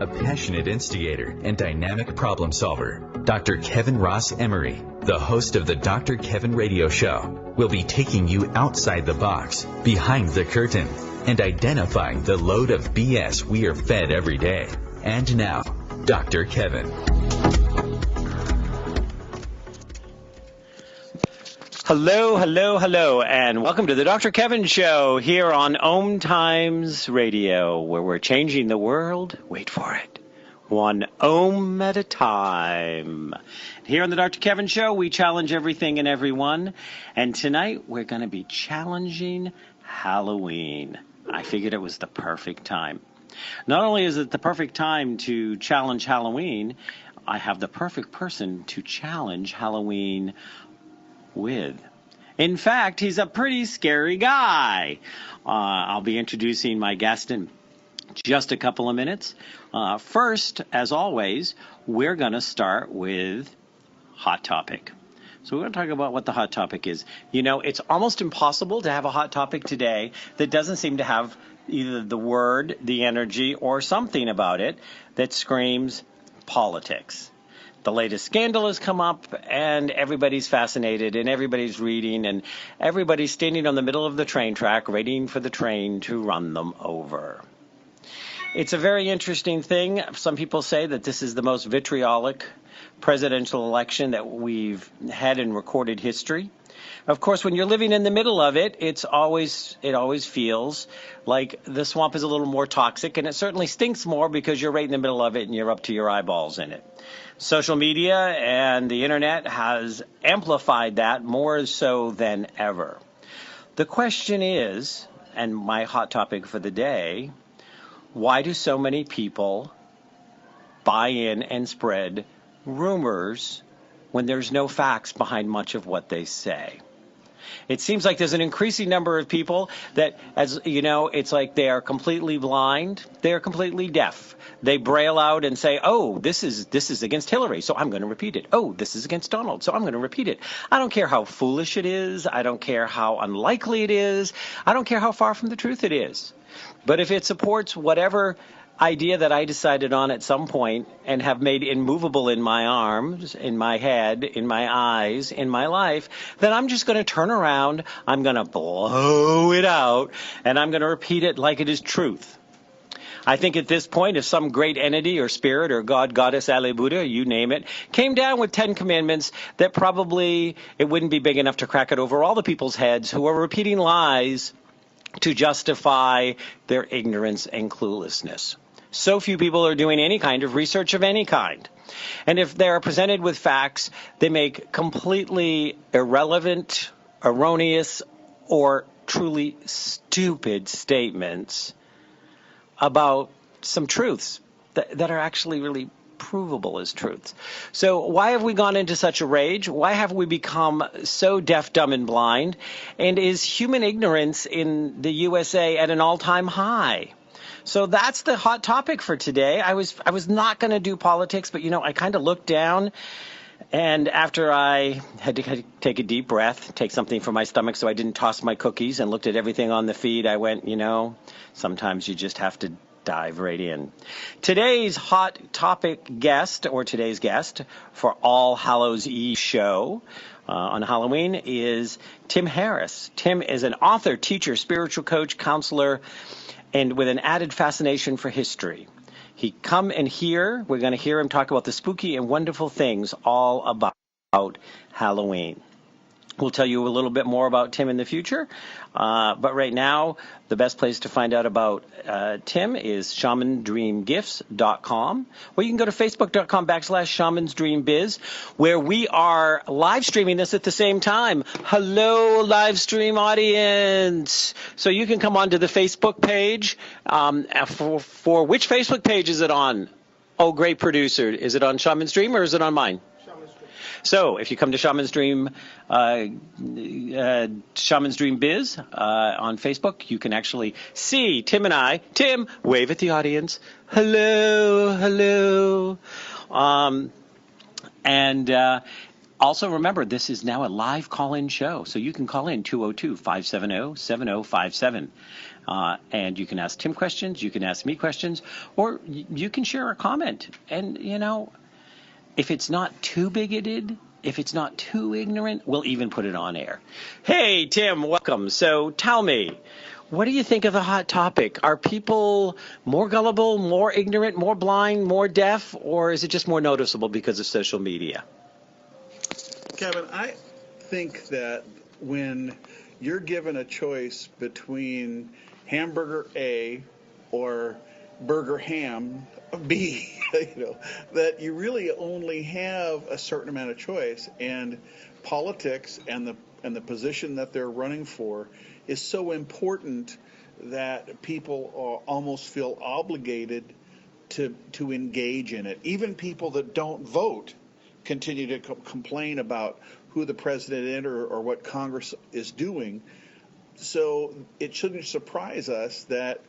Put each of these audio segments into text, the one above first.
a passionate instigator and dynamic problem solver, Dr. Kevin Ross Emery, the host of the Dr. Kevin Radio Show, will be taking you outside the box, behind the curtain, and identifying the load of BS we are fed every day. And now, Dr. Kevin. Hello, hello, hello, and welcome to the Dr. Kevin Show here on OMTimes Radio, where we're changing the world, wait for it, one ohm at a time. Here on the Dr. Kevin Show, we challenge everything and everyone, and tonight we're going to be challenging Halloween. I figured it was the perfect time. Not only is it the perfect time to challenge Halloween, I have the perfect person to challenge Halloween with. In fact, he's a pretty scary guy. I'll be introducing my guest in just a couple of minutes. First, as always, we're going to start with Hot Topic. So we're going to talk about what the Hot Topic is. You know, it's almost impossible to have a Hot Topic today that doesn't seem to have either the word, the energy, or something about it that screams politics. The latest scandal has come up, and everybody's fascinated, and everybody's reading, and everybody's standing on the middle of the train track waiting for the train to run them over. It's a very interesting thing. Some people say that this is the most vitriolic presidential election that we've had in recorded history. Of course, when you're living in the middle of it, it always feels like the swamp is a little more toxic, and it certainly stinks more because you're right in the middle of it and you're up to your eyeballs in it. Social media and the internet has amplified that more so than ever. The question is, and my hot topic for the day, why do so many people buy in and spread rumors when there's no facts behind much of what they say? It seems like there's an increasing number of people that, as you know, it's like they are completely blind, they're completely deaf. They braille out and say, oh, this is against Hillary, so I'm going to repeat it. Oh, this is against Donald, so I'm going to repeat it. I don't care how foolish it is. I don't care how unlikely it is. I don't care how far from the truth it is. But if it supports whatever idea that I decided on at some point and have made immovable in my arms, in my head, in my eyes, in my life, then I'm just going to turn around, I'm going to blow it out, and I'm going to repeat it like it is truth. I think at this point, if some great entity or spirit or God, goddess, Ali, Buddha, you name it, came down with 10 commandments, that probably it wouldn't be big enough to crack it over all the people's heads who are repeating lies to justify their ignorance and cluelessness. So few people are doing any kind of research of any kind. And if they're presented with facts, they make completely irrelevant, erroneous, or truly stupid statements about some truths that are actually really provable as truths. So why have we gone into such a rage? Why have we become so deaf, dumb, and blind? And is human ignorance in the USA at an all-time high? So that's the hot topic for today. I was not going to do politics, but, you know, I kind of looked down, and after I had to take a deep breath, take something from my stomach so I didn't toss my cookies, and looked at everything on the feed, I went, you know, sometimes you just have to dive right in. Today's hot topic guest, or today's guest for All Hallows Eve show on Halloween, is Tim Harris. Tim is an author, teacher, spiritual coach, counselor, and with an added fascination for history. We're going to hear him talk about the spooky and wonderful things all about Halloween. We'll tell you a little bit more about Tim in the future, but right now, the best place to find out about Tim is shamandreamgifts.com, or you can go to facebook.com/shamansdreambiz, where we are live streaming this at the same time. Hello, live stream audience. So you can come onto the Facebook page. For which Facebook page is it on? Oh, great producer. Is it on Shaman's Dream or is it on mine? So if you come to Shaman's Dream, Shaman's Dream Biz on Facebook, you can actually see Tim and I. Tim, wave at the audience. Hello, hello. Also remember, this is now a live call-in show, so you can call in 202-570-7057. And you can ask Tim questions, you can ask me questions, or you can share a comment. And, if it's not too bigoted, if it's not too ignorant, we'll even put it on air. Hey, Tim, welcome. So tell me, what do you think of the hot topic? Are people more gullible, more ignorant, more blind, more deaf, or is it just more noticeable because of social media? Kevin, I think that when you're given a choice between hamburger A or burger ham B, that you really only have a certain amount of choice, and politics and the position that they're running for is so important that people almost feel obligated to engage in it. Even people that don't vote continue to complain about who the president is or what Congress is doing. So it shouldn't surprise us that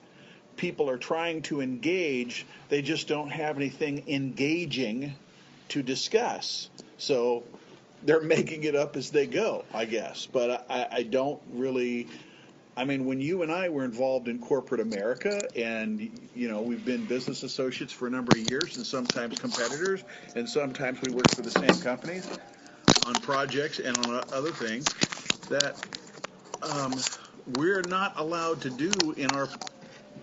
people are trying to engage. They just don't have anything engaging to discuss. So they're making it up as they go, I guess. But I don't really. I mean, when you and I were involved in corporate America, and, we've been business associates for a number of years, and sometimes competitors, and sometimes we work for the same companies on projects and on other things, that we're not allowed to do in our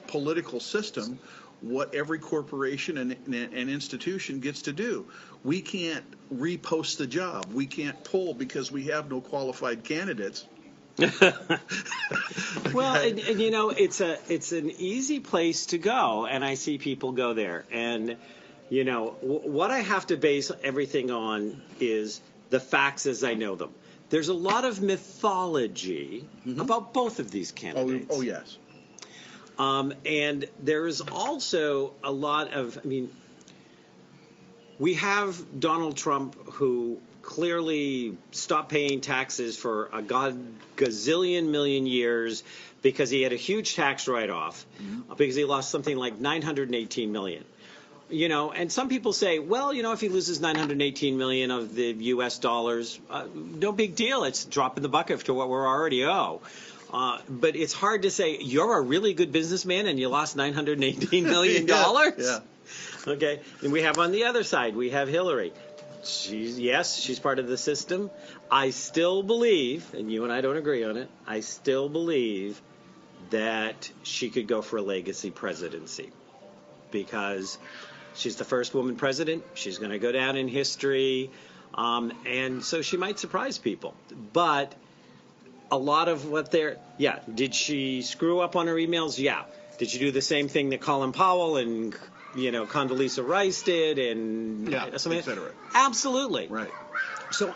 political system what every corporation and institution gets to do. We can't repost the job. We can't pull because we have no qualified candidates. Well, and it's an easy place to go, and I see people go there. And, what I have to base everything on is the facts as I know them. There's a lot of mythology about both of these candidates. Oh, yes. And there's also a lot of, we have Donald Trump, who clearly stopped paying taxes for a gazillion million years because he had a huge tax write-off, because he lost something like $918 million. And some people say, well, if he loses $918 million of the U.S. dollars, no big deal. It's a drop in the bucket to what we're already owe. But it's hard to say you're a really good businessman and you lost $918 million. Yeah. Okay. And we have on the other side, we have Hillary. She's part of the system. I still believe, and you and I don't agree on it, I still believe that she could go for a legacy presidency because she's the first woman president. She's going to go down in history. And so she might surprise people. But a lot of what did she screw up on her emails? Yeah. Did she do the same thing that Colin Powell and, Condoleezza Rice did and et cetera? Absolutely. Right. So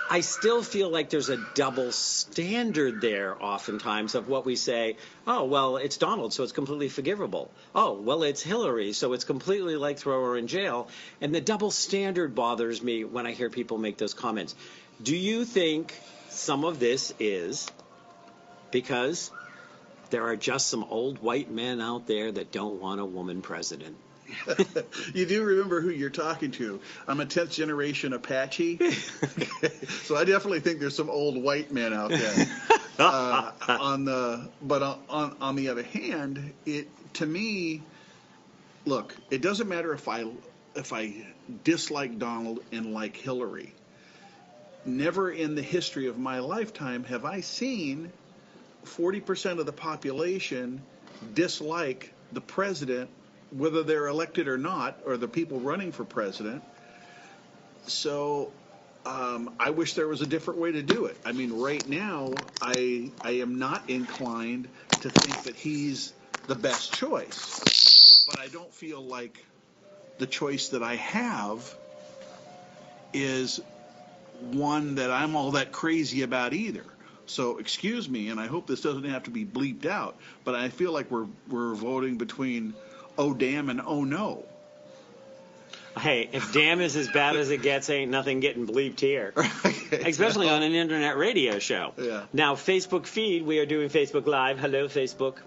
I still feel like there's a double standard there oftentimes of what we say, oh, well, it's Donald, so it's completely forgivable. Oh, well, it's Hillary, so it's completely like throw her in jail. And the double standard bothers me when I hear people make those comments. Do you think some of this is because there are just some old white men out there that don't want a woman president? You do remember who you're talking to. I'm a 10th generation Apache, so I definitely think there's some old white men out there. On the other hand, to me, look, it doesn't matter if I dislike Donald and like Hillary. Never in the history of my lifetime have I seen 40% of the population dislike the president, whether they're elected or not, or the people running for president. So I wish there was a different way to do it. I mean, right now, I am not inclined to think that he's the best choice. But I don't feel like the choice that I have is one that I'm all that crazy about either. So excuse me, and I hope this doesn't have to be bleeped out, but I feel like we're voting between oh damn and oh no. Hey, if damn is as bad as it gets, ain't nothing getting bleeped here. Especially on an internet radio show. Yeah. Now, Facebook feed, we are doing Facebook Live. Hello, Facebook.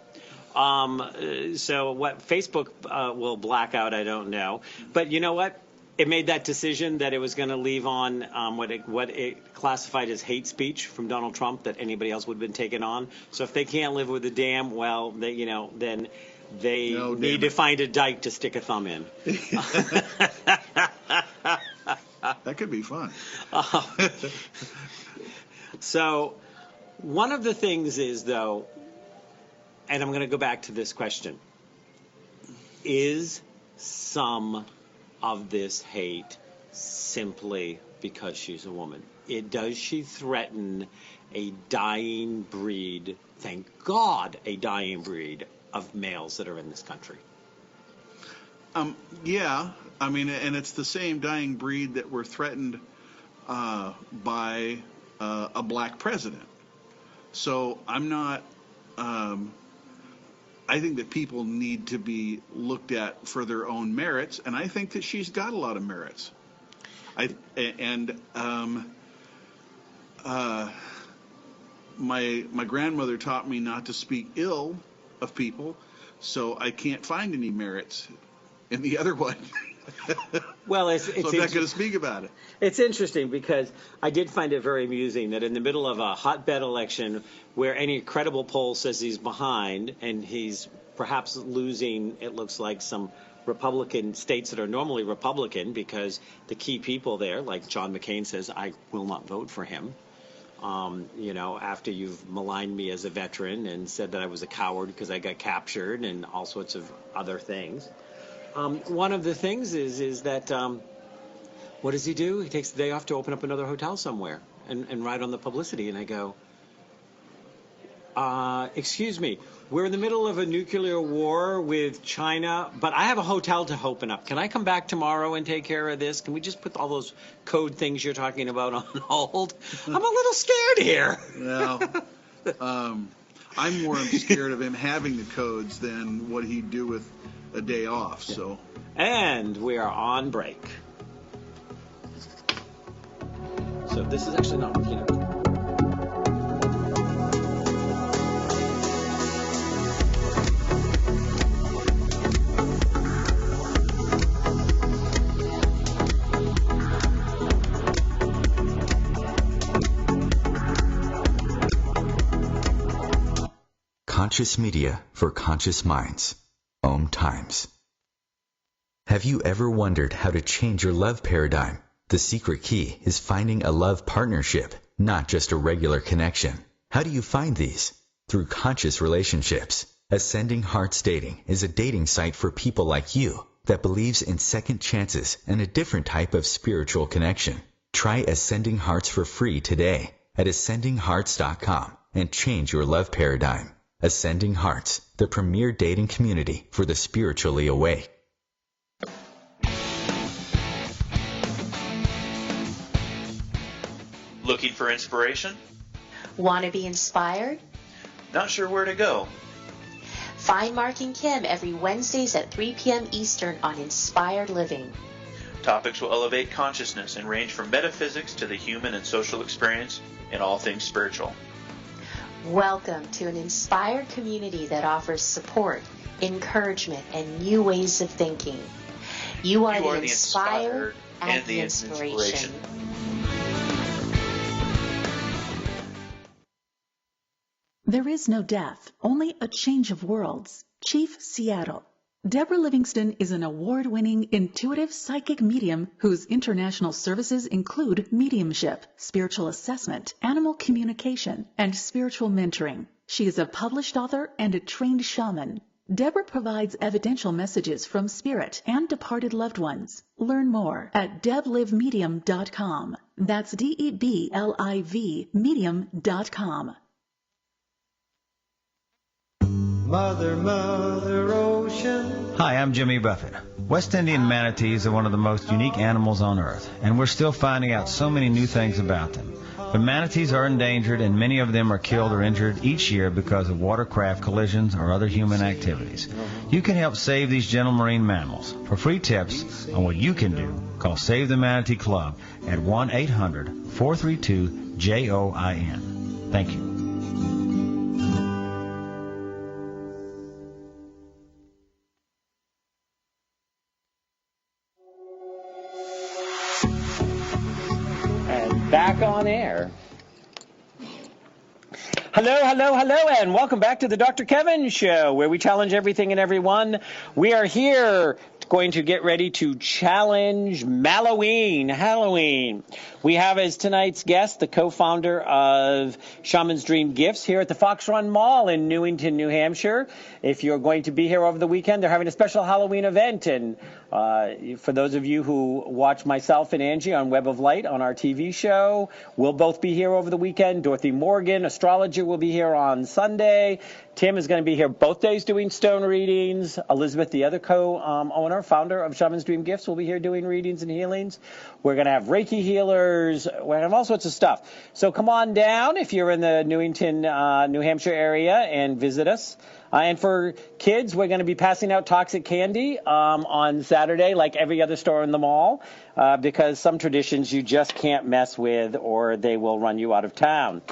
So what Facebook will black out, I don't know. But you know what? it made that decision that it was going to leave on what it classified as hate speech from Donald Trump that anybody else would have been taken on. So if they can't live with the dam, well, then they need to find a dike to stick a thumb in. That could be fun. So one of the things is, though, and I'm going to go back to this question, is some of this hate simply because she's a woman? Does she threaten a dying breed, thank God, a dying breed of males that are in this country? Yeah. I mean, and it's the same dying breed that were threatened by a black president. So I'm not... I think that people need to be looked at for their own merits, and I think that she's got a lot of merits. My grandmother taught me not to speak ill of people, so I can't find any merits in the other one. Well, so I'm not going to speak about it. It's interesting because I did find it very amusing that in the middle of a hotbed election where any credible poll says he's behind and he's perhaps losing, it looks like, some Republican states that are normally Republican because the key people there, like John McCain says, I will not vote for him. After you've maligned me as a veteran and said that I was a coward because I got captured and all sorts of other things. One of the things is that what does he do? He takes the day off to open up another hotel somewhere and ride on the publicity. And I go, excuse me, we're in the middle of a nuclear war with China, but I have a hotel to open up. Can I come back tomorrow and take care of this? Can we just put all those code things you're talking about on hold? I'm a little scared here. Well, I'm more scared of him having the codes than what he'd do with a day off. So, and we are on break. So this is actually not peanut butter. Conscious media for conscious minds. OMTimes. Have you ever wondered how to change your love paradigm? The secret key is finding a love partnership, not just a regular connection. How do you find these? Through conscious relationships. Ascending Hearts Dating is a dating site for people like you that believes in second chances and a different type of spiritual connection. Try Ascending Hearts for free today at ascendinghearts.com and change your love paradigm. Ascending Hearts, the premier dating community for the spiritually awake. Looking for inspiration? Want to be inspired? Not sure where to go? Find Mark and Kim every Wednesdays at 3 p.m. Eastern on Inspired Living. Topics will elevate consciousness and range from metaphysics to the human and social experience and all things spiritual. Welcome to an inspired community that offers support, encouragement, and new ways of thinking. You are the inspired and the inspiration. There is no death, only a change of worlds. Chief Seattle. Deborah Livingston is an award-winning intuitive psychic medium whose international services include mediumship, spiritual assessment, animal communication, and spiritual mentoring. She is a published author and a trained shaman. Deborah provides evidential messages from spirit and departed loved ones. Learn more at deblivemedium.com. That's DEBLIV medium.com. Mother, Mother Ocean. Hi, I'm Jimmy Buffett. West Indian manatees are one of the most unique animals on Earth, and we're still finding out so many new things about them. But manatees are endangered, and many of them are killed or injured each year because of watercraft collisions or other human activities. You can help save these gentle marine mammals. For free tips on what you can do, call Save the Manatee Club at 1-800-432-JOIN. Thank you. back on air. Hello, hello, hello, and welcome back to the Dr. Kevin Show, where we challenge everything and everyone. We are here going to get ready to challenge Halloween. We have as tonight's guest the co-founder of Shaman's Dream Gifts here at the Fox Run Mall in Newington, New Hampshire. If you're going to be here over the weekend, they're having a special Halloween event. And for those of you who watch myself and Angie on Web of Light on our TV show, we'll both be here over the weekend. Dorothy Morgan, astrologer, will be here on Sunday. Tim is going to be here both days doing stone readings. Elizabeth, the other co-owner, founder of Shaman's Dream Gifts, will be here doing readings and healings. We're going to have Reiki healers. We're going to have all sorts of stuff. So come on down if you're in the Newington, New Hampshire area and visit us. And for kids, we're going to be passing out toxic candy on Saturday, like every other store in the mall, because some traditions you just can't mess with or they will run you out of town.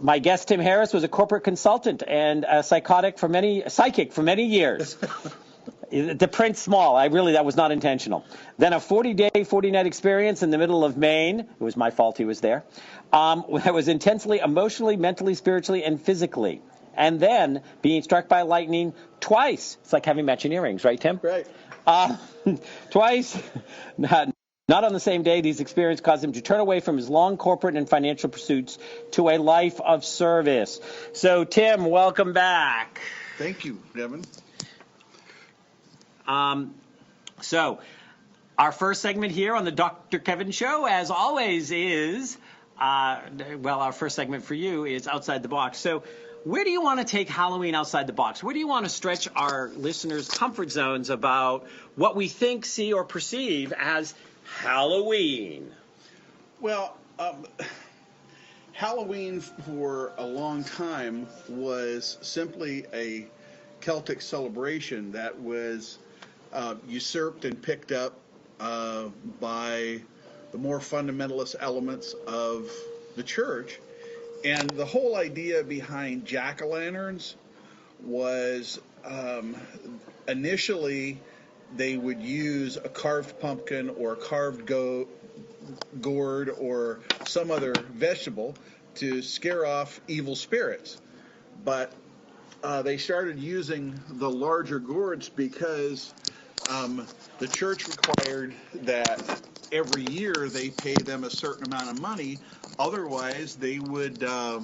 My guest, Tim Harris, was a corporate consultant and a psychic for many years. The print small. That was not intentional. Then a 40-day, 40-night experience in the middle of Maine. It was my fault he was there. That was intensely, emotionally, mentally, spiritually, and physically. And then being struck by lightning twice. It's like having matching earrings, right, Tim? Right. Twice. Not on the same day, these experiences caused him to turn away from his long corporate and financial pursuits to a life of service. So, Tim, welcome back. Thank you, Devin. So, our first segment here on the Dr. Kevin Show, as always, is, our first segment for you is Outside the Box. So, where do you want to take Halloween outside the box? Where do you want to stretch our listeners' comfort zones about what we think, see, or perceive as Halloween? Well, Halloween for a long time was simply a Celtic celebration that was usurped and picked up by the more fundamentalist elements of the church. And the whole idea behind jack-o'-lanterns was initially they would use a carved pumpkin or a carved gourd or some other vegetable to scare off evil spirits. But they started using the larger gourds because the church required that every year they pay them a certain amount of money. Otherwise, they would die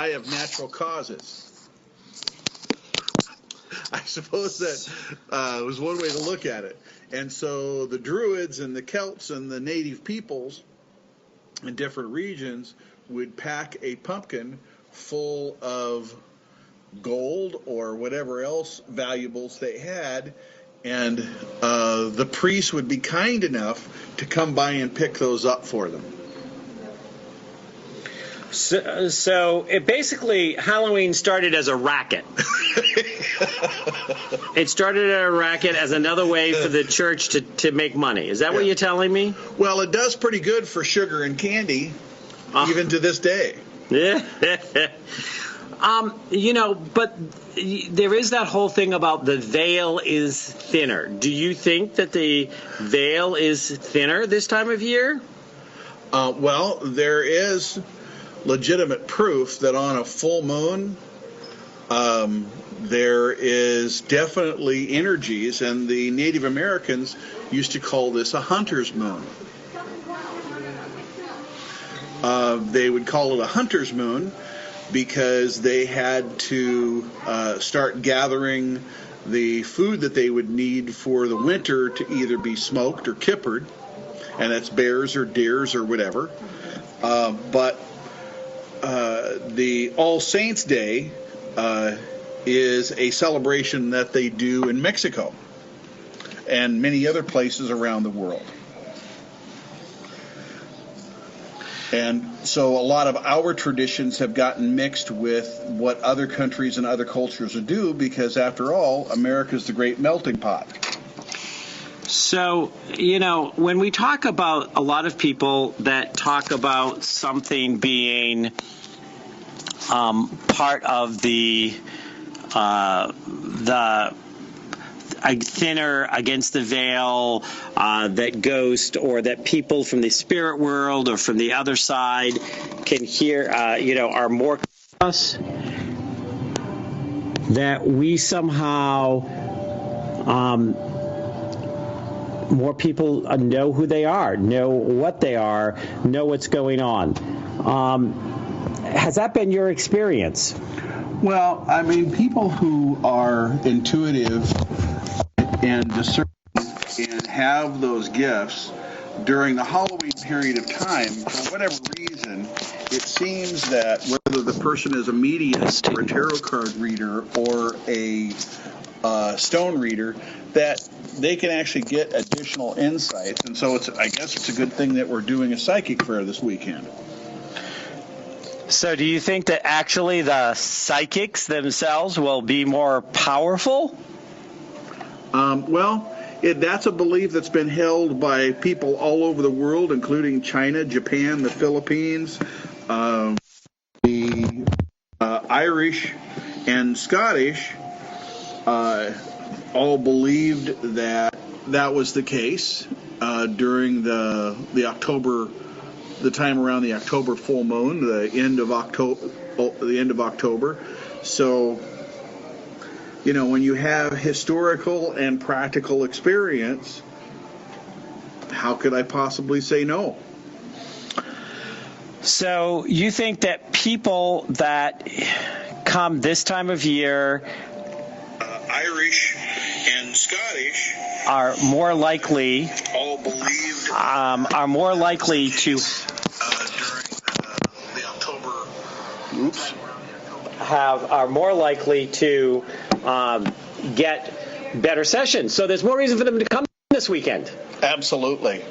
of natural causes. I suppose that was one way to look at it. And so the Druids and the Celts and the native peoples in different regions would pack a pumpkin full of gold or whatever else valuables they had, and the priest would be kind enough to come by and pick those up for them. So it basically, Halloween started as a racket. It started as a racket as another way for the church to make money. Is that what you're telling me? Well, it does pretty good for sugar and candy, even to this day. Yeah. But there is that whole thing about the veil is thinner. Do you think that the veil is thinner this time of year? Well, there is legitimate proof that on a full moon, there is definitely energies, and the Native Americans used to call this a hunter's moon. They would call it a hunter's moon because they had to start gathering the food that they would need for the winter to either be smoked or kippered, and that's bears or deers or whatever. But the All Saints Day is a celebration that they do in Mexico and many other places around the world. And so a lot of our traditions have gotten mixed with what other countries and other cultures do because, after all, America's the great melting pot. So, when we talk about a lot of people that talk about something being part of the thinner against the veil, that ghost or that people from the spirit world or from the other side can hear, are more us, that we somehow more people know who they are, know what they are, know what's going on. Has that been your experience? Well, I mean, people who are intuitive and discerning and have those gifts during the Halloween period of time, for whatever reason, it seems that whether the person is a medium or a tarot card reader or a stone reader, that they can actually get additional insights. And so I guess it's a good thing that we're doing a psychic fair this weekend. So do you think that actually the psychics themselves will be more powerful? That's a belief that's been held by people all over the world, including China, Japan, the Philippines, the Irish, and Scottish. All believed that was the case during the time around the October full moon, the end of October. So, when you have historical and practical experience, how could I possibly say no? So you think that people that come this time of year, Irish and Scottish, are more likely, all believed, are more likely to during the October, are more likely to get better sessions. So there's more reason for them to come this weekend. Absolutely.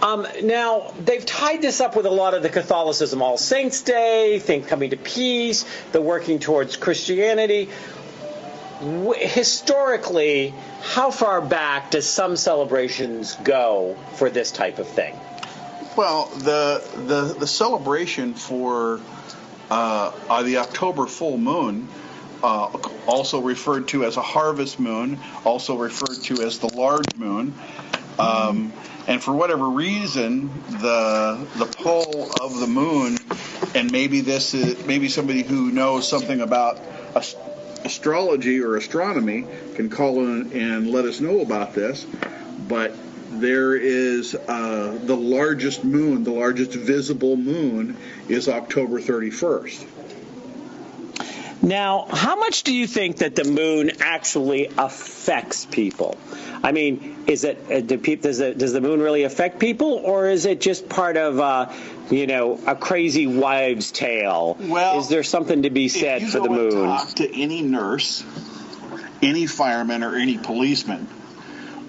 Now, they've tied this up with a lot of the Catholicism, All Saints Day, think coming to peace, the working towards Christianity. Historically, how far back does some celebrations go for this type of thing? Well, the celebration for the October full moon, also referred to as a harvest moon, also referred to as the large moon, and for whatever reason, the pull of the moon, and maybe somebody who knows something about astrology or astronomy can call in and let us know about this, but there is the largest moon, the largest visible moon is October 31st. Now, how much do you think that the moon actually affects people? I mean, does the moon really affect people, or is it just part of a crazy wives' tale? Well, is there something to be said for the moon? If you talk to any nurse, any fireman, or any policeman,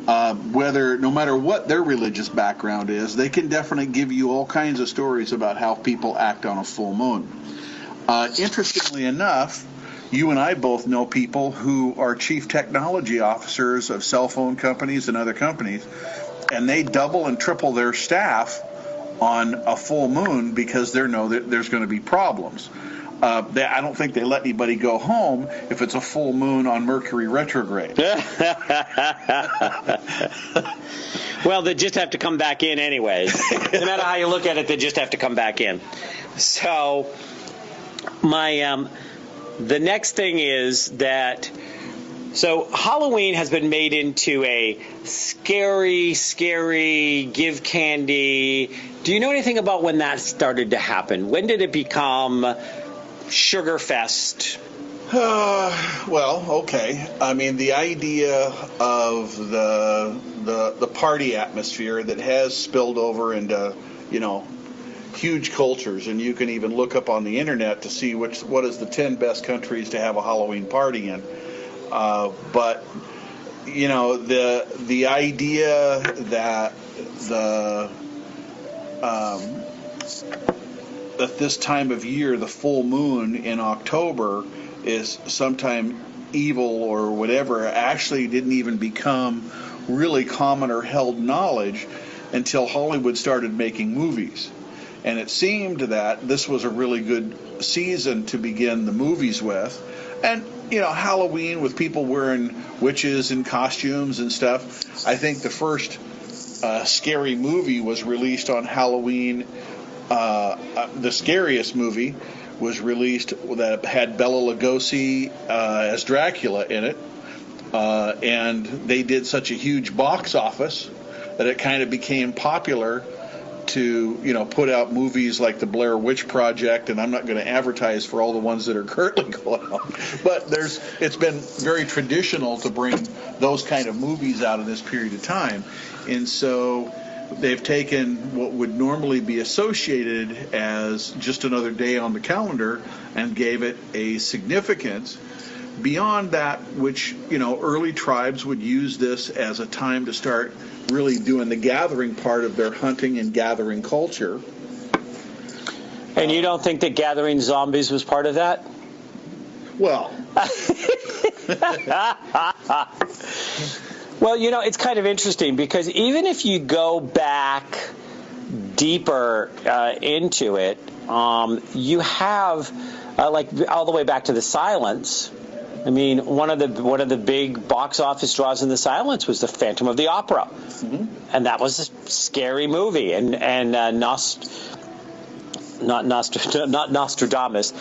no matter what their religious background is, they can definitely give you all kinds of stories about how people act on a full moon. Interestingly enough, you and I both know people who are chief technology officers of cell phone companies and other companies, and they double and triple their staff on a full moon because they know that there's going to be problems. I don't think they let anybody go home if it's a full moon on Mercury retrograde. Well, they just have to come back in anyways. No matter how you look at it, they just have to come back in. So the next thing is that, so Halloween has been made into a scary, give candy. Do you know anything about when that started to happen? When did it become Sugar Fest? Well, okay. I mean, the idea of the party atmosphere that has spilled over into, huge cultures, and you can even look up on the internet to see what is the 10 best countries to have a Halloween party in. But the idea that that this time of year, the full moon in October, is sometime evil or whatever, actually didn't even become really common or held knowledge until Hollywood started making movies. And it seemed that this was a really good season to begin the movies with, And, Halloween with people wearing witches and costumes and stuff. I think the first scary movie was released on Halloween. The scariest movie was released that had Bela Lugosi as Dracula in it. And they did such a huge box office that it kind of became popular to, put out movies like the Blair Witch Project, and I'm not going to advertise for all the ones that are currently going on, but it's been very traditional to bring those kind of movies out in this period of time. And so they've taken what would normally be associated as just another day on the calendar and gave it a significance beyond that which, early tribes would use this as a time to start really doing the gathering part of their hunting and gathering culture. And you don't think that gathering zombies was part of that? Well. Well, it's kind of interesting because even if you go back deeper into it, you have like all the way back to the Silence. I mean, one of the big box office draws in the Silence was the Phantom of the Opera, and that was a scary movie. And not Nostradamus,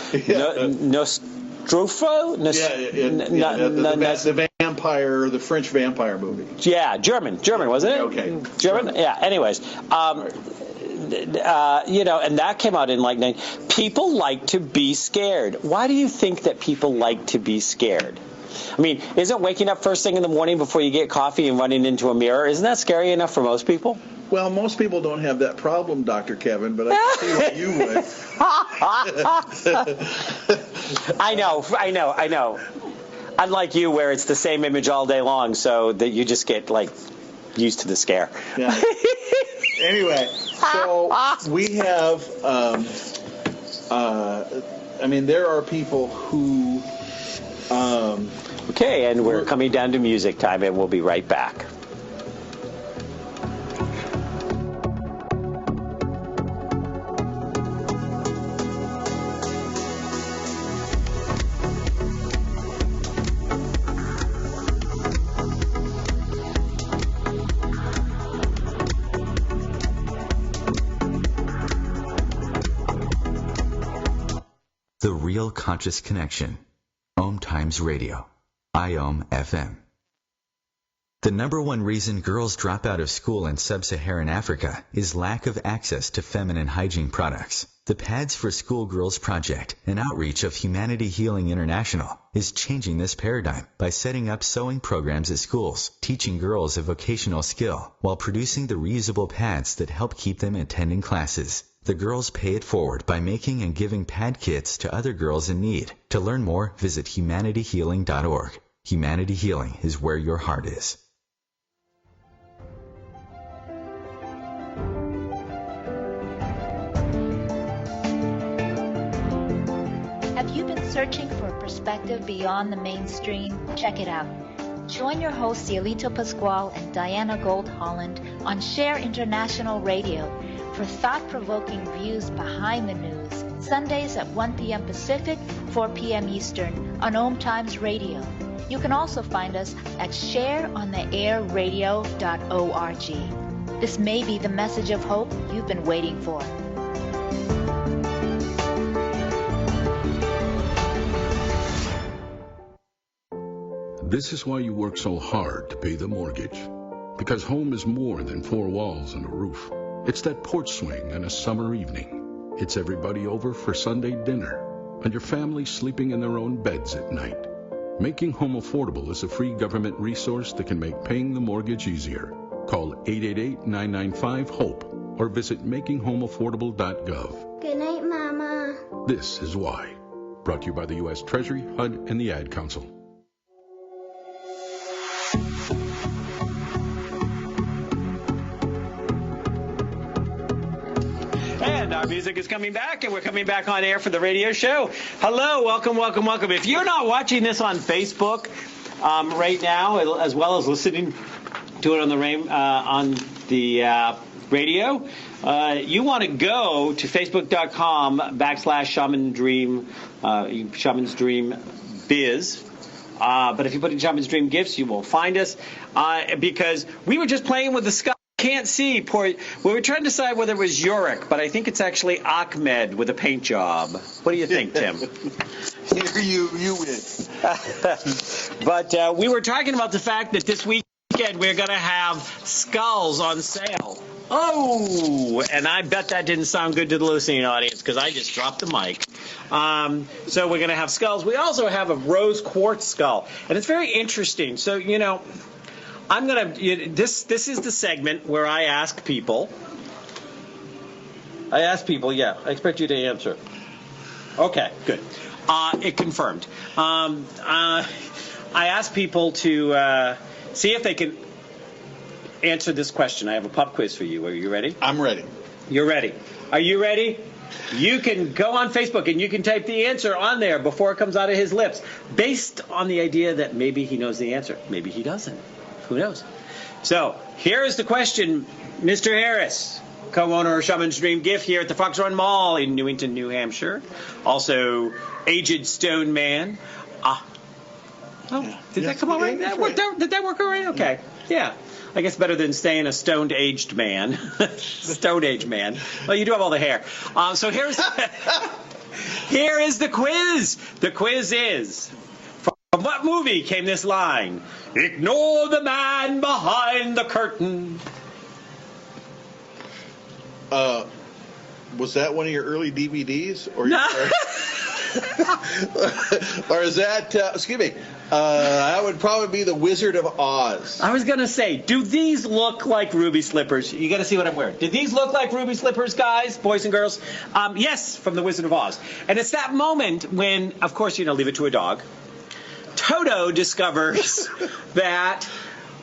Nostromo, the vampire, the French vampire movie. Yeah, German, wasn't it? Okay, German. Yeah. Anyways, and that came out in like 9. People like to be scared. Why do you think that people like to be scared? I mean, isn't waking up first thing in the morning before you get coffee and running into a mirror, isn't that scary enough for most people? Well, most people don't have that problem, Dr. Kevin, but I can see what you would. I know. Unlike you, where it's the same image all day long, so that you just get, used to the scare. Yeah. Anyway, so we have, there are people who... Okay, and we're coming down to music time, and we'll be right back. The Real Conscious Connection. OMTimes Radio. IOM FM. The number one reason girls drop out of school in sub-Saharan Africa is lack of access to feminine hygiene products. The Pads for Schoolgirls Project, an outreach of Humanity Healing International, is changing this paradigm by setting up sewing programs at schools, teaching girls a vocational skill, while producing the reusable pads that help keep them attending classes. The girls pay it forward by making and giving pad kits to other girls in need. To learn more, visit humanityhealing.org. Humanity Healing is where your heart is. Have you been searching for a perspective beyond the mainstream? Check it out. Join your hosts Cielito Pascual and Diana Gold Holland on Share International Radio for thought-provoking views behind the news, Sundays at 1 p.m. Pacific, 4 p.m. Eastern on OMTimes Radio. You can also find us at shareontheairradio.org. This may be the message of hope you've been waiting for. This is why you work so hard to pay the mortgage. Because home is more than 4 walls and a roof. It's that porch swing on a summer evening. It's everybody over for Sunday dinner. And your family sleeping in their own beds at night. Making Home Affordable is a free government resource that can make paying the mortgage easier. Call 888-995-HOPE or visit makinghomeaffordable.gov. Good night, Mama. This is why. Brought to you by the U.S. Treasury, HUD, and the Ad Council. And our music is coming back, and we're coming back on air for the radio show. Hello, welcome. If you're not watching this on Facebook right now, as well as listening to it on the radio, you want to go to facebook.com/Shaman Dream, Shaman's Dream biz. But if you put in Shaman's Dream Gifts, you will find us. Because we were just playing with the skull. Can't see. We were trying to decide whether it was Yorick, but I think it's actually Ahmed with a paint job. What do you think, Tim? Here you win. But we were talking about the fact that this weekend we're going to have skulls on sale. Oh, and I bet that didn't sound good to the listening audience because I just dropped the mic. So we're going to have skulls. We also have a rose quartz skull, and it's very interesting. So, you know, I'm going to, this is the segment where I ask people, yeah, I expect you to answer. Okay, good. It confirmed. I asked people to see if they can answer this question. I have a pop quiz for you. Are you ready? I'm ready. You're ready. Are you ready? You can go on Facebook and you can type the answer on there before it comes out of his lips, based on the idea that maybe he knows the answer. Maybe he doesn't. Who knows? So here is the question, Mr. Harris, co-owner of Shaman's Dream Gift here at the Fox Run Mall in Newington, New Hampshire. Also, Aged Stone Man. Did that come out right? Did that work all right? Okay. Yeah. I guess better than saying a stoned-aged man. Stone-aged man. Well, you do have all the hair. So here is the quiz. The quiz is, from what movie came this line? Ignore the man behind the curtain. Was that one of your early DVDs? Or or is that, excuse me, that would probably be The Wizard of Oz. I was going to say, do these look like ruby slippers? You got to see what I'm wearing. Do these look like ruby slippers, guys, boys and girls? Yes, from The Wizard of Oz. And it's that moment when, of course, you know, leave it to a dog. Toto discovers that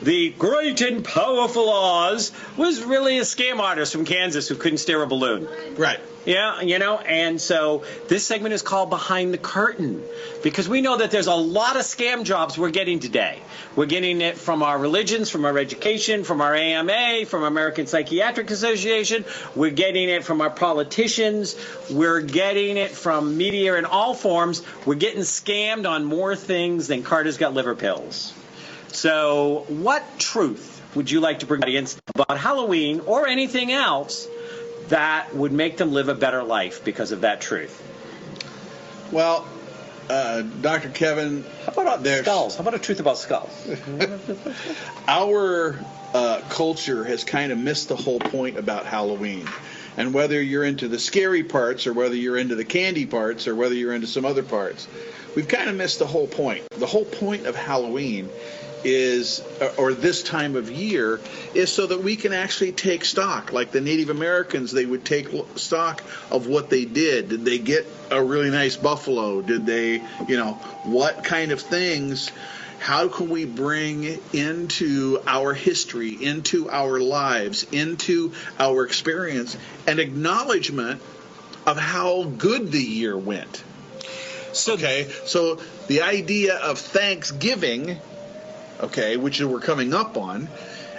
the great and powerful Oz was really a scam artist from Kansas who couldn't steer a balloon. Right. Yeah, you know, and so this segment is called Behind the Curtain because we know that there's a lot of scam jobs we're getting today. We're getting it from our religions, from our education, from our AMA, from American Psychiatric Association. We're getting it from our politicians. We're getting it from media in all forms. We're getting scammed on more things than Carter's got liver pills. So what truth would you like to bring to the audience about Halloween or anything else that would make them live a better life because of that truth? Well, Dr. Kevin, how about skulls? How about a truth about skulls? Our culture has kind of missed the whole point about Halloween. And whether you're into the scary parts or whether you're into the candy parts or whether you're into some other parts, we've kind of missed the whole point. The whole point of Halloween is, or this time of year, is so that we can actually take stock. Like the Native Americans, they would take stock of what they did. Did they get a really nice buffalo? Did they, you know, what kind of things, how can we bring into our history, into our lives, into our experience, an acknowledgement of how good the year went? So the idea of Thanksgiving, okay, which we're coming up on,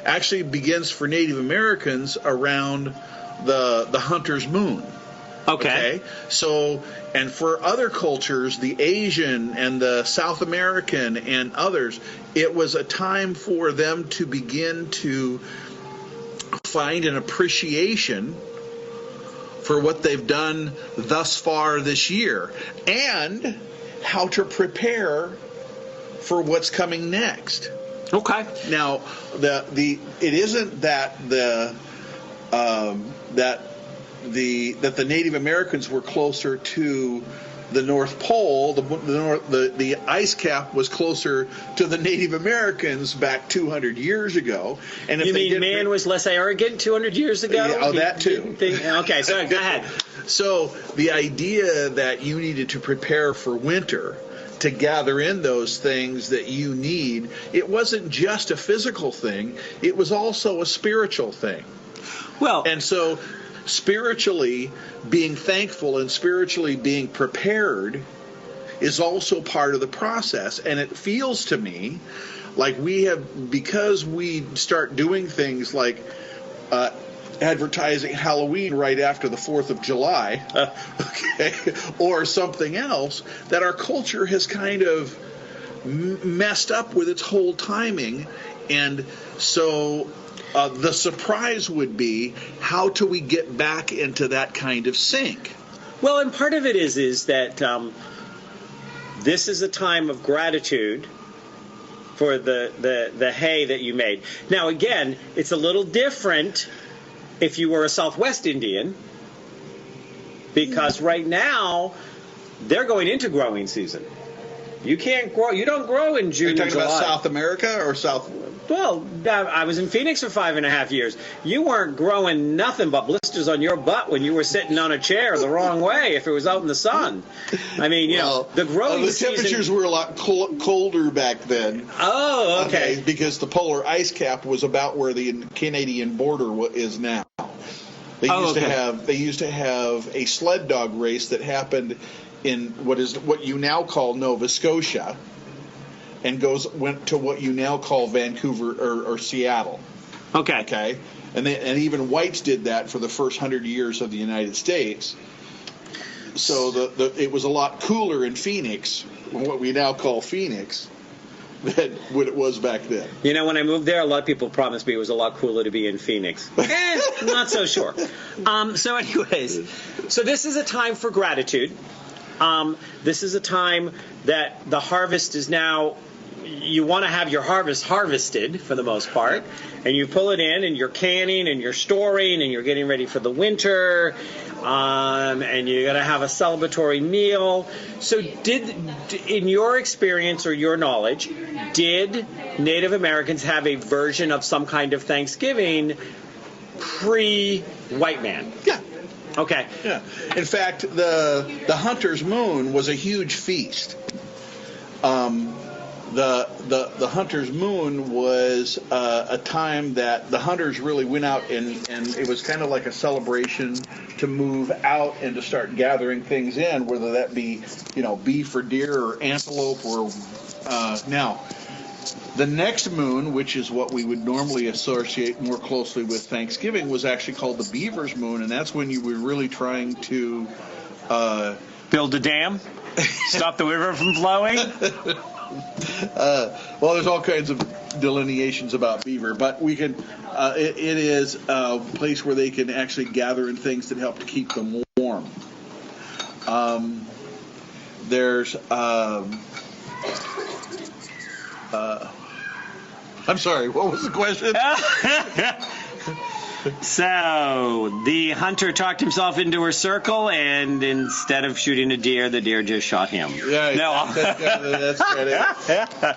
actually begins for Native Americans around the hunter's moon. Okay. So, and for other cultures, the Asian and the South American and others, it was a time for them to begin to find an appreciation for what they've done thus far this year and how to prepare for what's coming next. Okay. Now, it isn't that the Native Americans were closer to the North Pole. The ice cap was closer to the Native Americans back 200 years ago. And if you mean man was less arrogant 200 years ago? Yeah, that too. Okay, so go ahead. So the idea that you needed to prepare for winter, to gather in those things that you need, it wasn't just a physical thing, it was also a spiritual thing. Well, and so spiritually being thankful and spiritually being prepared is also part of the process. And it feels to me like we have, because we start doing things like advertising Halloween right after the 4th of July, okay, or something else, that our culture has kind of messed up with its whole timing. And so the surprise would be, how do we get back into that kind of sync? Well, and part of it is that this is a time of gratitude for the hay that you made. Now, again, it's a little different if you were a Southwest Indian, because right now they're going into growing season. You can't grow. You don't grow in June. You're and talking July. about South America or South? Well, I was in Phoenix for 5.5 years. You weren't growing nothing but blisters on your butt when you were sitting on a chair the wrong way if it was out in the sun. I mean, the growing the temperatures were a lot colder back then. Oh, okay. Because the polar ice cap was about where the Canadian border is now. They used to have a sled dog race that happened in what you now call Nova Scotia, and went to what you now call Vancouver or Seattle. Okay. And even whites did that for the first 100 years of the United States. So it was a lot cooler in Phoenix, what we now call Phoenix, than what it was back then. You know, when I moved there, a lot of people promised me it was a lot cooler to be in Phoenix. Not so sure. So anyways, so this is a time for gratitude. This is a time that the harvest is now. You want to have your harvest harvested for the most part, and you pull it in, and you're canning, and you're storing, and you're getting ready for the winter, and you're going to have a celebratory meal. So in your experience or your knowledge, did Native Americans have a version of some kind of Thanksgiving pre-white man? Yeah. Okay. Yeah. In fact, the Hunter's Moon was a huge feast. The Hunter's Moon was a time that the hunters really went out and it was kind of like a celebration to move out and to start gathering things in, whether that be, beef or deer or antelope or now. The next moon, which is what we would normally associate more closely with Thanksgiving, was actually called the Beaver's Moon, and that's when you were really trying to build a dam, stop the river from flowing. Well, there's all kinds of delineations about beaver, but we can. It is a place where they can actually gather in things that help to keep them warm. There's. I'm sorry. What was the question? So the hunter talked himself into a circle, and instead of shooting a deer, the deer just shot him. Yeah, no. That's right.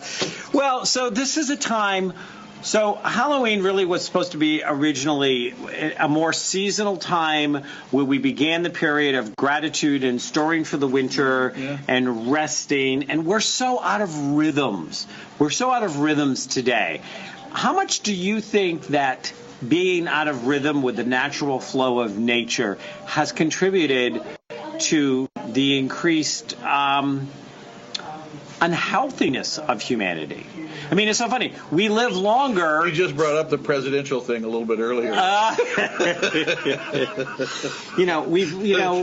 Well, so this is a time. So Halloween really was supposed to be originally a more seasonal time where we began the period of gratitude and storing for the winter and resting. And we're so out of rhythms. We're so out of rhythms today. How much do you think that being out of rhythm with the natural flow of nature has contributed to the increased unhealthiness of humanity? I mean, it's so funny. We live longer. You just brought up the presidential thing a little bit earlier.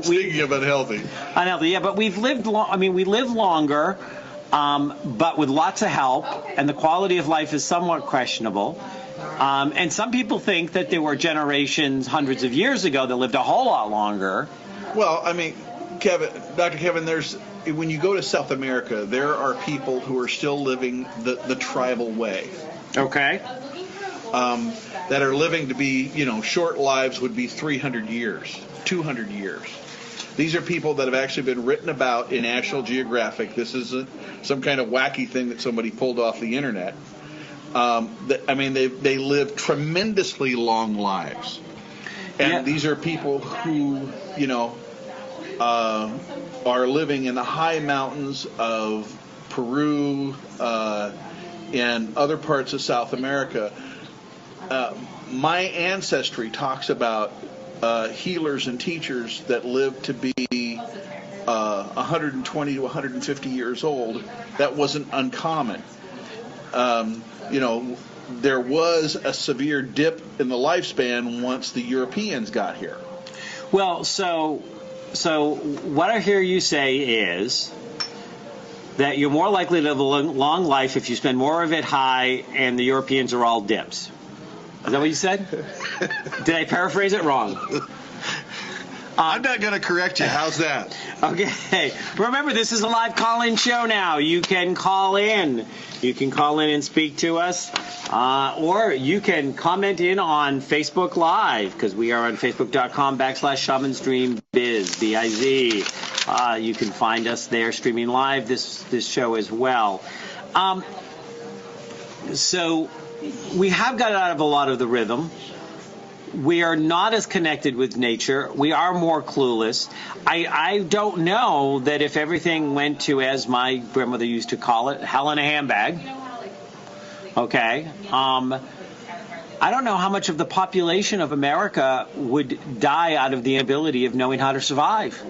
Speaking of unhealthy. Unhealthy, yeah. But we've lived. We live longer, but with lots of help, and the quality of life is somewhat questionable. And some people think that there were generations hundreds of years ago that lived a whole lot longer. Well, I mean, Dr. Kevin, when you go to South America, there are people who are still living the tribal way. Okay. That are living to be, short lives would be 300 years, 200 years. These are people that have actually been written about in National Geographic. This isn't some kind of wacky thing that somebody pulled off the internet. They live tremendously long lives. And these are people who, are living in the high mountains of Peru and other parts of South America. My ancestry talks about healers and teachers that lived to be 120 to 150 years old. That wasn't uncommon. there was a severe dip in the lifespan once the Europeans got here. Well, so what I hear you say is that you're more likely to live a long life if you spend more of it high, and the Europeans are all dips. Is that what you said? Did I paraphrase it wrong? I'm not going to correct you. How's that? Okay. Remember, this is a live call-in show now. You can call in. You can call in and speak to us. Or you can comment in on Facebook Live, because we are on facebook.com/ShamanStreamBiz, B-I-Z. You can find us there streaming live this show as well. So we have got out of a lot of the rhythm. We are not as connected with nature. We are more clueless. I don't know that if everything went to, as my grandmother used to call it, hell in a handbag. Okay. I don't know how much of the population of America would die out of the inability of knowing how to survive.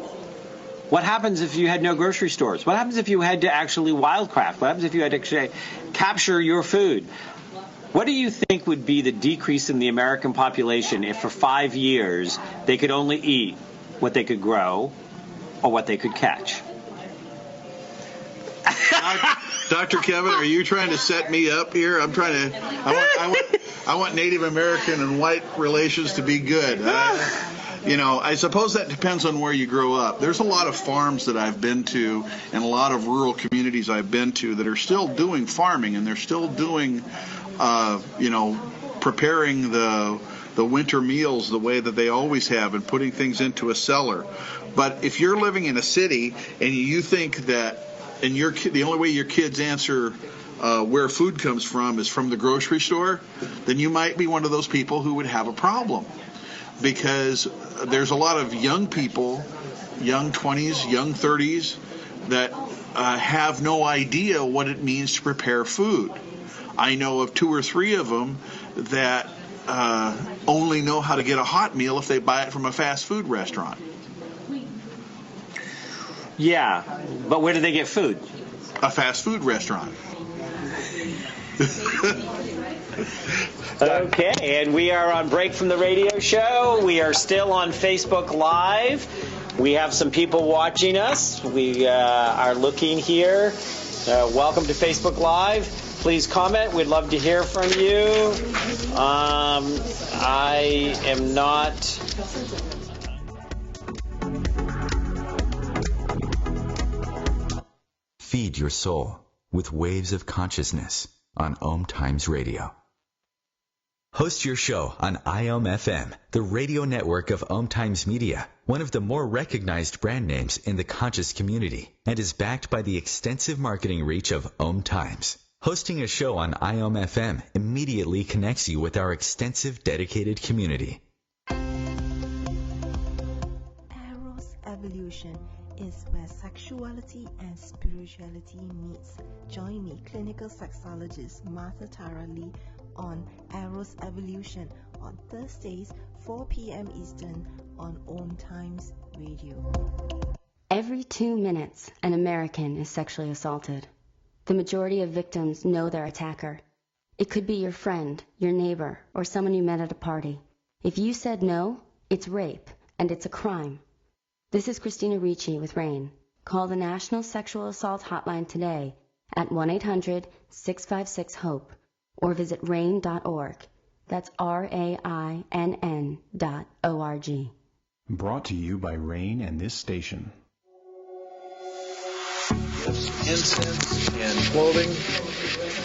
What happens if you had no grocery stores? What happens if you had to actually wildcraft? What happens if you had to actually capture your food? What do you think would be the decrease in the American population if for 5 years they could only eat what they could grow or what they could catch? Dr. Kevin, are you trying to set me up here? I'm trying to. I want Native American and white relations to be good. I suppose that depends on where you grow up. There's a lot of farms that I've been to and a lot of rural communities I've been to that are still doing farming, and they're still doing, preparing the winter meals the way that they always have and putting things into a cellar. But if you're living in a city and you think that, and the only way your kids answer where food comes from is from the grocery store, then you might be one of those people who would have a problem. Because there's a lot of young people, young 20s, young 30s, that have no idea what it means to prepare food. I know of 2 or 3 of them that only know how to get a hot meal if they buy it from a fast food restaurant. Yeah, but where do they get food? A fast food restaurant. Okay, and we are on break from the radio show. We are still on Facebook Live. We have some people watching us. We are looking here. Welcome to Facebook Live. Please comment. We'd love to hear from you. I am not... Feed your soul with waves of consciousness on OMTimes Radio. Host your show on IOM-FM, the radio network of OMTimes Media, one of the more recognized brand names in the conscious community, and is backed by the extensive marketing reach of OMTimes. Hosting a show on IOM-FM immediately connects you with our extensive dedicated community. Eros Evolution is where sexuality and spirituality meets. Join me, clinical sexologist Martha Tara Lee, on Eros Evolution on Thursdays, 4 p.m. Eastern on OMTimes Radio. Every 2 minutes, an American is sexually assaulted. The majority of victims know their attacker. It could be your friend, your neighbor, or someone you met at a party. If you said no, it's rape, and it's a crime. This is Christina Ricci with RAIN. Call the National Sexual Assault Hotline today at 1-800-656-HOPE or visit RAIN.org. That's RAINN.org. Brought to you by RAIN and this station. Incense and clothing.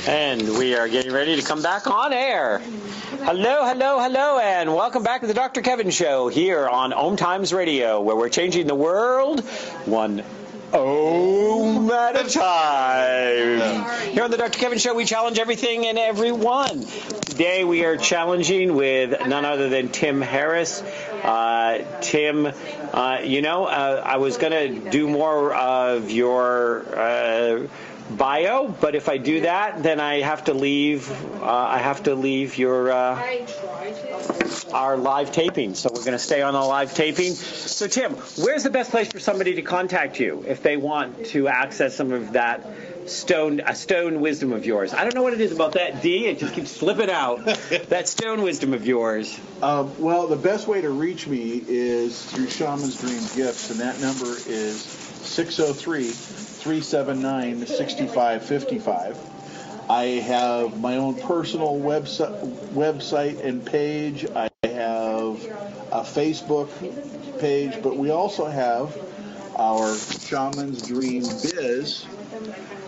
And we are getting ready to come back on air. Hello, hello, hello, and welcome back to the Dr. Kevin Show here on OMTimes Radio, where we're changing the world one Om at a time. Here on the Dr. Kevin Show, we challenge everything and everyone. Today we are challenging with none other than Tim Harris. Tim, I was going to do more of your bio, but if I do that, then I have to leave. Your our live taping. So we're going to stay on the live taping. So Tim, where's the best place for somebody to contact you if they want to access some of that stone wisdom of yours? I don't know what it is about that D. It just keeps slipping out. That stone wisdom of yours. Well, the best way to reach me is through Shaman's Dream Gifts, and that number is 603-379-6555. I have my own personal website and page. I have a Facebook page, but we also have our Shaman's Dream Biz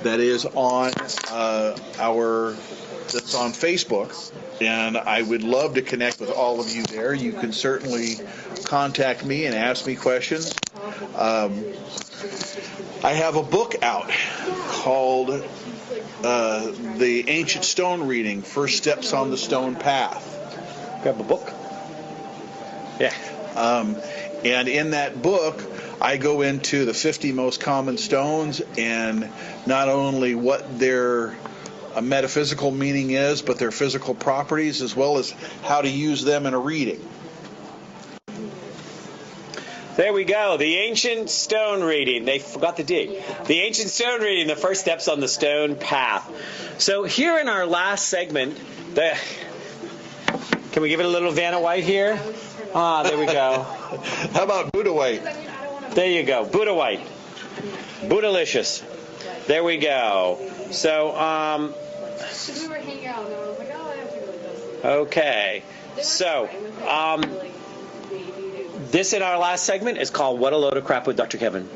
that is on that's on Facebook, and I would love to connect with all of you there. You can certainly contact me and ask me questions. I have a book out called The Ancient Stone Reading, First Steps on the Stone Path. You have a book? Yeah. And in that book, I go into the 50 most common stones and not only what their metaphysical meaning is, but their physical properties, as well as how to use them in a reading. There we go. The Ancient Stone Reading. They forgot the D. The Ancient Stone Reading, the first steps on the stone path. So here in our last segment, can we give it a little Vanna White here? Ah, there we go. How about Buddha White? There you go. Buddha White. Buddhalicious. There we go. So, we were hanging out, and I was like, oh, I have to go with this. Okay. So, this in our last segment is called What a Load of Crap with Dr. Kevin.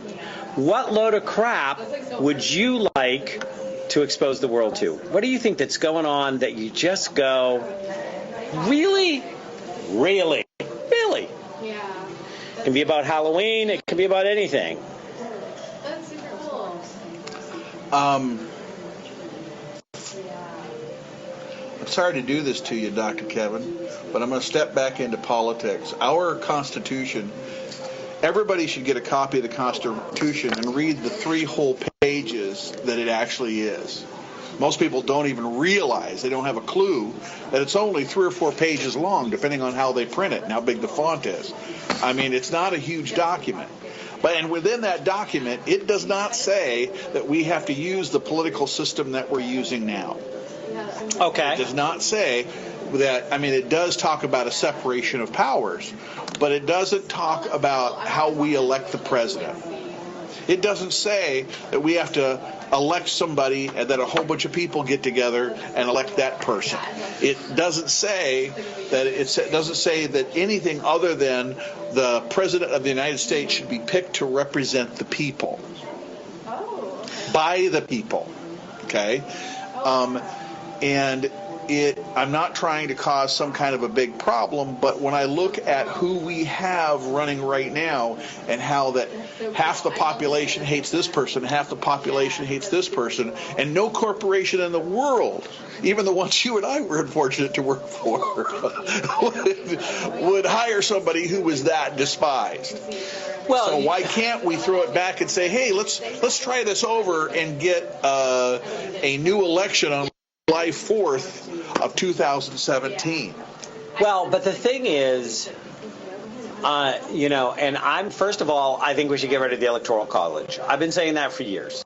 What load of crap would you like to expose the world to? What do you think that's going on that you just go, really? Really? Really? Yeah. It can be about Halloween. It can be about anything. That's super cool. I'm sorry to do this to you, Dr. Kevin, but I'm going to step back into politics. Our Constitution, everybody should get a copy of the Constitution and read the 3 whole pages that it actually is. Most people don't even realize, they don't have a clue, that it's only 3 or 4 pages long, depending on how they print it and how big the font is. I mean, it's not a huge document. And within that document, it does not say that we have to use the political system that we're using now. Okay. It does not say that. I mean, it does talk about a separation of powers, but it doesn't talk about how we elect the president. It doesn't say that we have to elect somebody and that a whole bunch of people get together and elect that person. It doesn't say that anything other than the president of the United States should be picked to represent the people. By the people. Okay? I'm not trying to cause some kind of a big problem, but when I look at who we have running right now and how that half the population hates this person, half the population hates this person, and no corporation in the world, even the ones you and I were unfortunate to work for, would hire somebody who was that despised. Well, so why can't we throw it back and say, hey, let's try this over and get a new election on July 4th of 2017. Well, but the thing is, and first of all, I think we should get rid of the Electoral College. I've been saying that for years.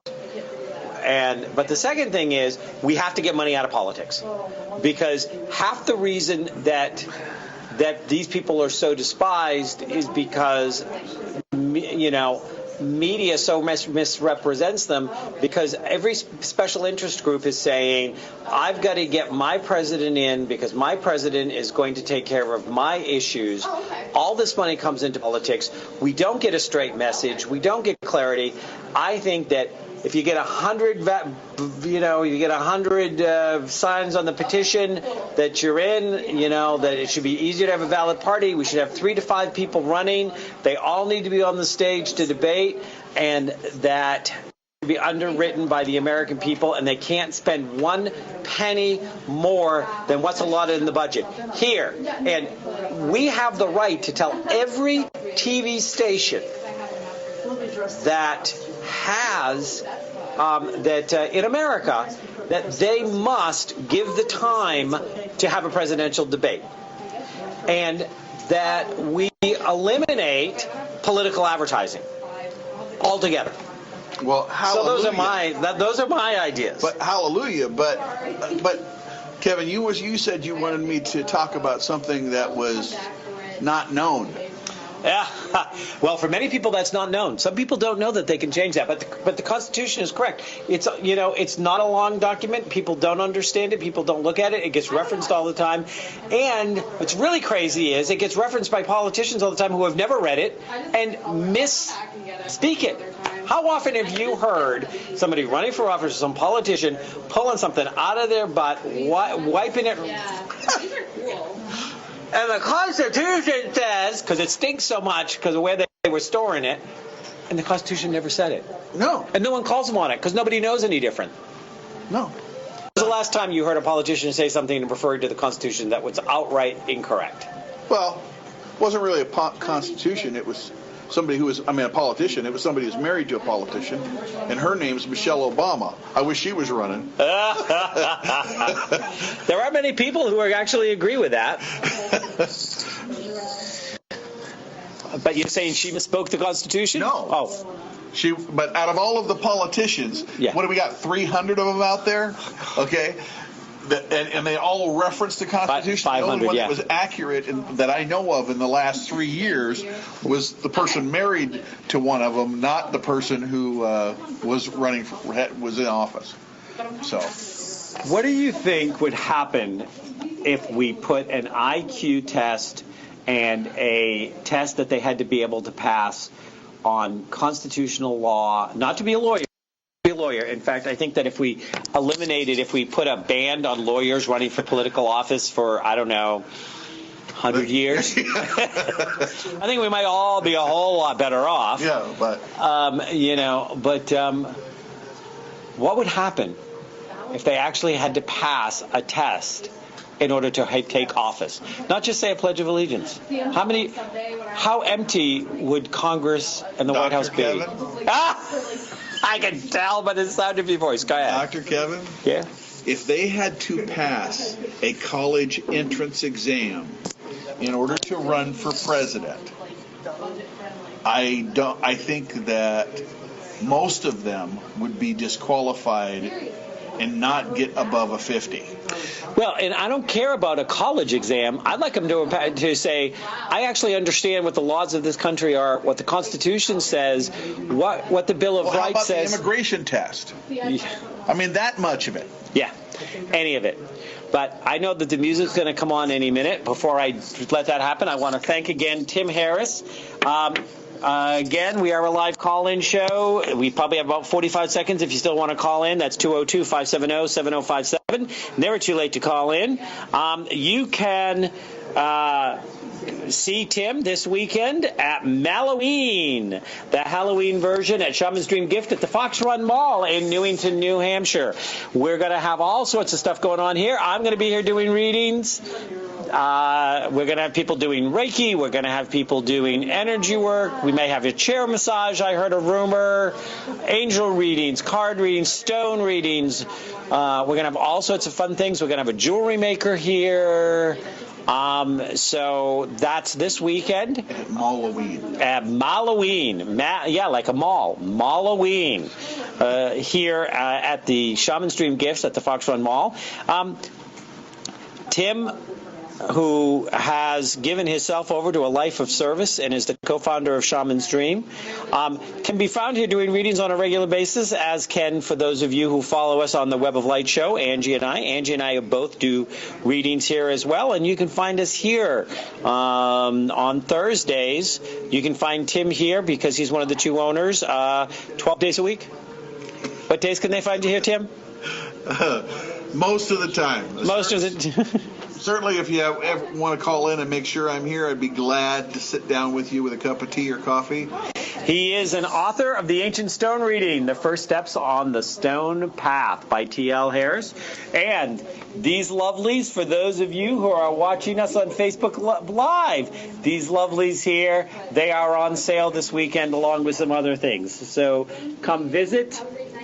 But the second thing is, we have to get money out of politics. Because half the reason that these people are so despised is because, media so misrepresents them, because every special interest group is saying, I've got to get my president in because my president is going to take care of my issues. All this money comes into politics. We don't get a straight message. We don't get clarity. I think that if you get 100, signs on the petition that you're in, that it should be easier to have a valid party. We should have 3 to 5 people running. They all need to be on the stage to debate, and that should be underwritten by the American people, and they can't spend 1 penny more than what's allotted in the budget. Here, and we have the right to tell every TV station that has that in America, that they must give the time to have a presidential debate, and that we eliminate political advertising altogether. Well, hallelujah. So those are my ideas. But hallelujah. But Kevin, you said you wanted me to talk about something that was not known. Yeah. Well, for many people, that's not known. Some people don't know that they can change that. But the Constitution is correct. It's it's not a long document. People don't understand it. People don't look at it. It gets referenced all the time. And what's really crazy is it gets referenced by politicians all the time who have never read it and misspeak it. How often have you heard somebody running for office or some politician pulling something out of their butt, wiping it? These are cool. And the Constitution says, because it stinks so much because of where they were storing it, and the Constitution never said it. No. And no one calls them on it because nobody knows any different. No. When was the last time you heard a politician say something referring to the Constitution that was outright incorrect? Well, it wasn't really a Constitution. It was somebody who was, a politician. It was somebody who's married to a politician, and her name's Michelle Obama. I wish she was running. There are many people who actually agree with that. But you're saying she misspoke the Constitution? No. Oh. But out of all of the politicians, what do we got, 300 of them out there? Okay. And they all reference the Constitution. The only one that was accurate that I know of in the last 3 years was the person married to one of them, not the person who was in office. So, what do you think would happen if we put an IQ test and a test that they had to be able to pass on constitutional law, not to be a lawyer? In fact, I think that if we put a ban on lawyers running for political office for, 100 years, I think we might all be a whole lot better off. Yeah, but what would happen if they actually had to pass a test in order to take office? Not just say a Pledge of Allegiance. How empty would Congress and the White House be? Kevin? I can tell by the sound of your voice. Go ahead. Dr. Kevin? Yeah? If they had to pass a college entrance exam in order to run for president, I think that most of them would be disqualified and not get above a 50. Well, and I don't care about a college exam. I'd like them to say, I actually understand what the laws of this country are, what the Constitution says, what the Bill of Rights says. The immigration test? That much of it. Yeah, any of it. But I know that the music's going to come on any minute. Before I let that happen, I want to thank again Tim Harris. Again, we are a live call-in show. We probably have about 45 seconds if you still want to call in. That's 202-570-7057. Never too late to call in. You can see Tim this weekend at Halloween, the Halloween version at Shaman's Dream Gift at the Fox Run Mall in Newington, New Hampshire. We're going to have all sorts of stuff going on here. I'm going to be here doing readings. We're going to have people doing Reiki. We're going to have people doing energy work. We may have a chair massage. I heard a rumor. Angel readings, card readings, stone readings. We're going to have all sorts of fun things. We're going to have a jewelry maker here. So that's this weekend. At Malloween. At Malloween. Like a mall. Malloween. Here at the Shaman's Dream Gifts at the Fox Run Mall. Tim, who has given himself over to a life of service and is the co-founder of Shaman's Dream, can be found here doing readings on a regular basis, as can, for those of you who follow us on the Web of Light show, Angie and I. Angie and I both do readings here as well, and you can find us here on Thursdays. You can find Tim here because he's one of the two owners, 12 days a week. What days can they find you here, Tim? Most of the time. Most of the Certainly, if you ever want to call in and make sure I'm here, I'd be glad to sit down with you with a cup of tea or coffee. He is an author of The Ancient Stone Reading, The First Steps on the Stone Path by T.L. Harris. And these lovelies, for those of you who are watching us on Facebook Live, these lovelies here, they are on sale this weekend along with some other things. So come visit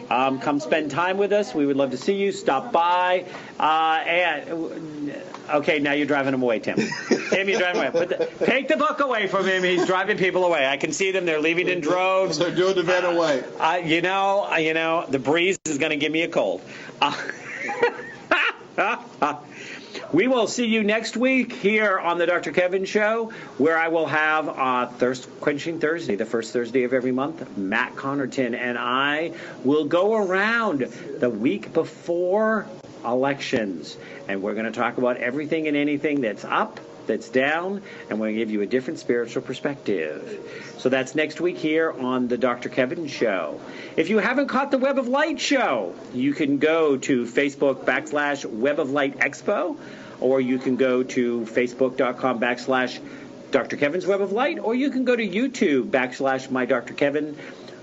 Come spend time with us. We would love to see you. Stop by. Okay, now you're driving him away, Tim. Tim, you're driving away. Take the book away from him. He's driving people away. I can see them. They're leaving in droves. They're doing the van away. You know, the breeze is going to give me a cold. We will see you next week here on the Dr. Kevin Show, where I will have Thirst Quenching Thursday, the first Thursday of every month. Matt Connerton and I will go around the week before elections, and we're going to talk about everything and anything that's up, that's down, and we're going to give you a different spiritual perspective. So that's next week here on the Dr. Kevin Show. If you haven't caught the Web of Light show, you can go to Facebook /Web of Light Expo, or you can go to Facebook.com /Dr. Kevin's Web of Light, or you can go to YouTube /My Dr. Kevin.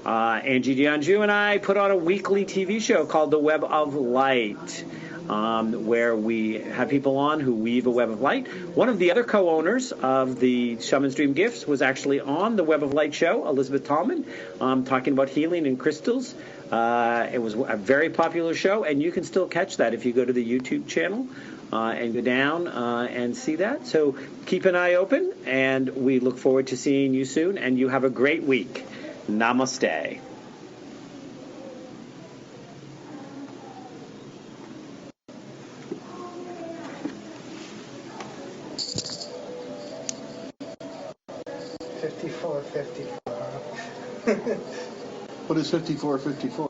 Angie Dionju and I put on a weekly TV show called The Web of Light, where we have people on who weave a web of light. One of the other co-owners of the Shaman's Dream Gifts was actually on the Web of Light show, Elizabeth Tallman, talking about healing and crystals. It was a very popular show, and you can still catch that if you go to the YouTube channel and go down and see that. So keep an eye open, and we look forward to seeing you soon, and you have a great week. Namaste. What is 5454?